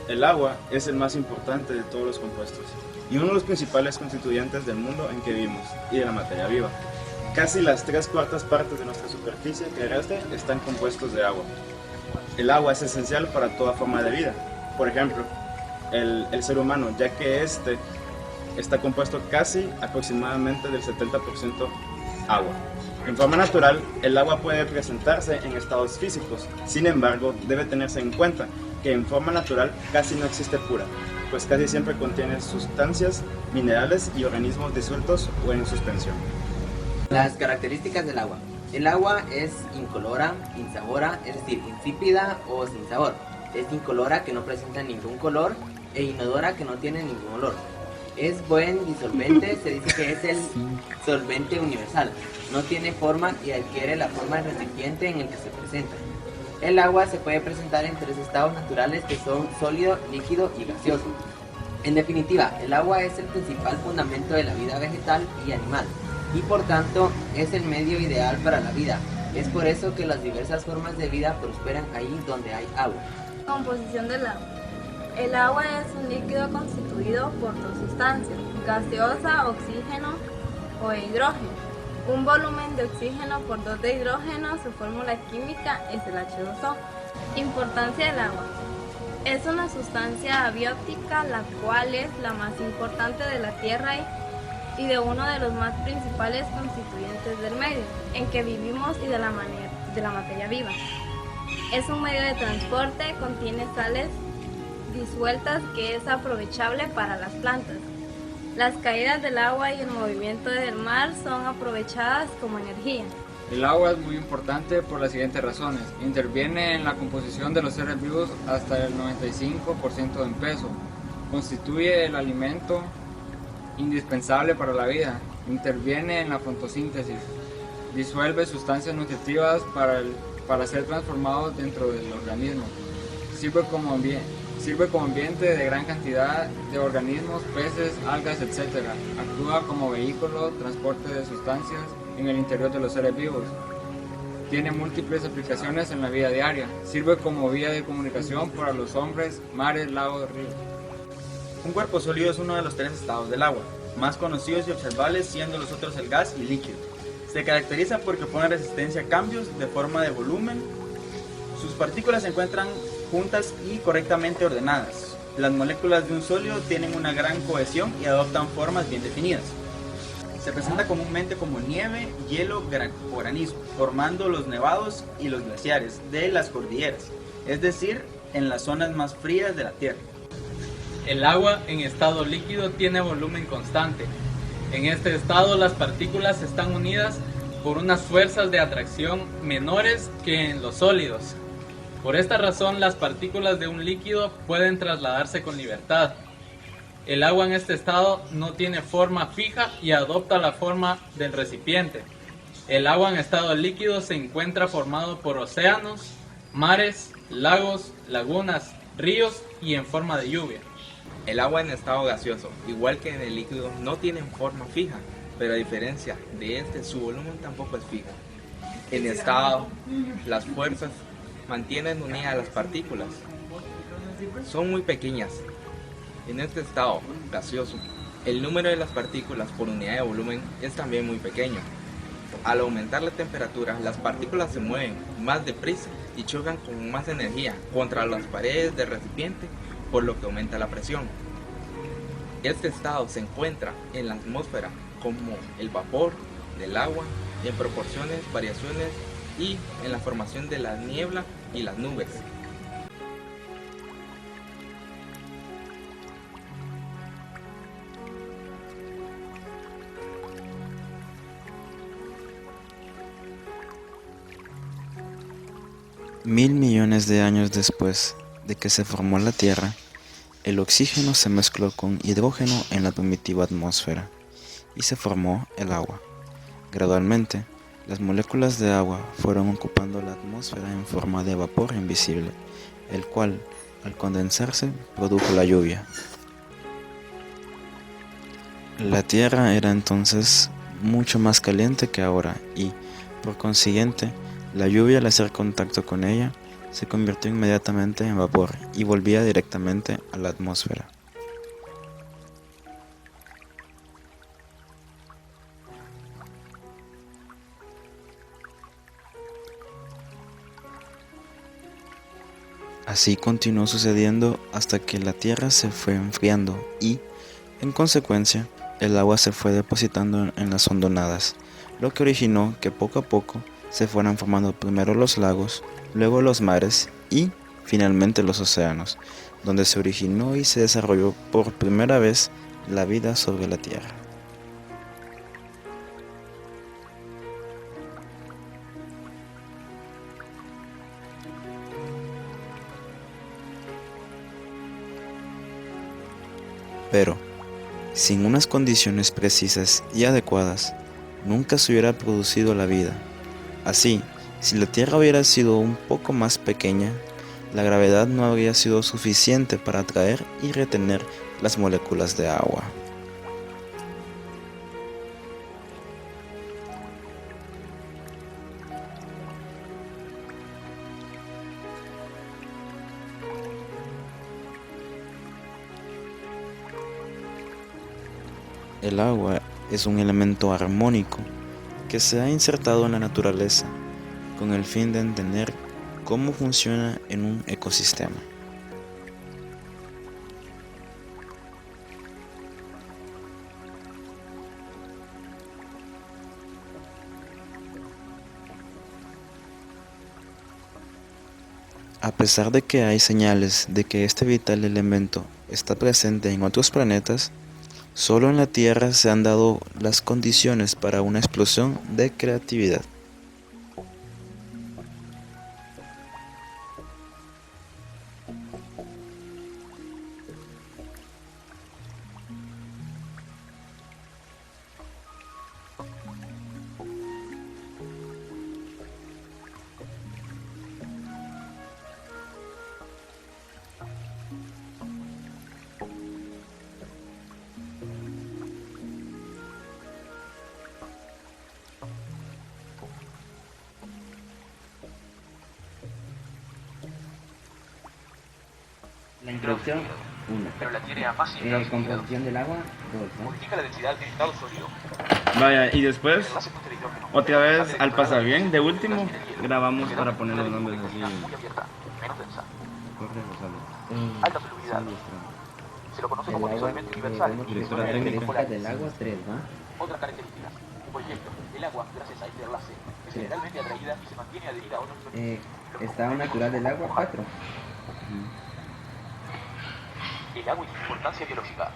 El agua es el más importante de todos los compuestos y uno de los principales constituyentes del mundo en que vivimos y de la materia viva. Casi las 3/4 partes de nuestra superficie terrestre están compuestos de agua. El agua es esencial para toda forma de vida. Por ejemplo, el ser humano, ya que este está compuesto casi aproximadamente del 70% agua. En forma natural, el agua puede presentarse en estados físicos, sin embargo, debe tenerse en cuenta que en forma natural casi no existe pura, pues casi siempre contiene sustancias, minerales y organismos disueltos o en suspensión. Las características del agua. El agua es incolora, insabora, es decir, insípida o sin sabor. Es incolora, que no presenta ningún color, e inodora, que no tiene ningún olor. Es buen disolvente, se dice que es el solvente universal. No tiene forma y adquiere la forma del recipiente en el que se presenta. El agua se puede presentar en 3 estados naturales, que son sólido, líquido y gaseoso. En definitiva, el agua es el principal fundamento de la vida vegetal y animal, y por tanto es el medio ideal para la vida. Es por eso que las diversas formas de vida prosperan ahí donde hay agua. Composición del agua. El agua es un líquido constituido por 2 sustancias, gaseosa, oxígeno o hidrógeno. Un volumen de oxígeno por 2 de hidrógeno, su fórmula química es el H2O. Importancia del agua. Es una sustancia abiótica, la cual es la más importante de la Tierra y de uno de los más principales constituyentes del medio en que vivimos y de la materia viva. Es un medio de transporte, contiene sales disueltas que es aprovechable para las plantas. Las caídas del agua y el movimiento del mar son aprovechadas como energía. El agua es muy importante por las siguientes razones. Interviene en la composición de los seres vivos hasta el 95% en peso. Constituye el alimento indispensable para la vida. Interviene en la fotosíntesis. Disuelve sustancias nutritivas para ser transformados dentro del organismo. Sirve como ambiente de gran cantidad de organismos, peces, algas, etc. Actúa como vehículo, transporte de sustancias en el interior de los seres vivos. Tiene múltiples aplicaciones en la vida diaria. Sirve como vía de comunicación para los hombres, mares, lagos, ríos. Un cuerpo sólido es uno de los 3 estados del agua, más conocidos y observables siendo los otros el gas y líquido. Se caracteriza porque pone resistencia a cambios de forma de volumen. Sus partículas se encuentran juntas y correctamente ordenadas. Las moléculas de un sólido tienen una gran cohesión y adoptan formas bien definidas. Se presenta comúnmente como nieve, hielo o granizo, formando los nevados y los glaciares de las cordilleras, es decir, en las zonas más frías de la Tierra. El agua en estado líquido tiene volumen constante. En este estado las partículas están unidas por unas fuerzas de atracción menores que en los sólidos. Por esta razón las partículas de un líquido pueden trasladarse con libertad. El agua en este estado no tiene forma fija y adopta la forma del recipiente. El agua en estado líquido se encuentra formado por océanos, mares, lagos, lagunas, ríos y en forma de lluvia. El agua en estado gaseoso, igual que en el líquido, no tiene forma fija, pero a diferencia de este, su volumen tampoco es fijo. En estado, las fuerzas mantienen unidas las partículas. Son muy pequeñas. En este estado gaseoso, el número de las partículas por unidad de volumen es también muy pequeño. Al aumentar la temperatura, las partículas se mueven más deprisa y chocan con más energía contra las paredes del recipiente, por lo que aumenta la presión. Este estado se encuentra en la atmósfera como el vapor del agua en proporciones, variaciones y en la formación de la niebla y las nubes. Mil millones de años después de que se formó la Tierra, el oxígeno se mezcló con hidrógeno en la primitiva atmósfera y se formó el agua. Gradualmente, las moléculas de agua fueron ocupando la atmósfera en forma de vapor invisible, el cual, al condensarse, produjo la lluvia. La Tierra era entonces mucho más caliente que ahora y, por consiguiente, la lluvia al hacer contacto con ella se convirtió inmediatamente en vapor y volvía directamente a la atmósfera. Así continuó sucediendo hasta que la Tierra se fue enfriando y, en consecuencia, el agua se fue depositando en las hondonadas, lo que originó que poco a poco se fueran formando primero los lagos, luego los mares y, finalmente, los océanos, donde se originó y se desarrolló por primera vez la vida sobre la Tierra. Pero, sin unas condiciones precisas y adecuadas, nunca se hubiera producido la vida. Así, si la Tierra hubiera sido un poco más pequeña, la gravedad no habría sido suficiente para atraer y retener las moléculas de agua. El agua es un elemento armónico que se ha insertado en la naturaleza con el fin de entender cómo funciona en un ecosistema. A pesar de que hay señales de que este vital elemento está presente en otros planetas, solo en la Tierra se han dado las condiciones para una explosión de creatividad. La introducción 1. Pero la tiene a más Composición del agua 2. modifica la densidad de estado sólido. Vaya, y después, Enlace punto de hidrógeno. otra vez, al pasar bien, de último, grabamos para poner los nombres así. Muy abierta, menos densa. Alta solubilidad. Se lo conoce El como agua, disolvente universal. Directora técnica. características del agua 3, ¿va? Otra característica. Por ejemplo, el agua, gracias a este enlace, es generalmente atraída y se mantiene adherida a otros fluidos. Estado natural del agua 4. El agua y su importancia biológica.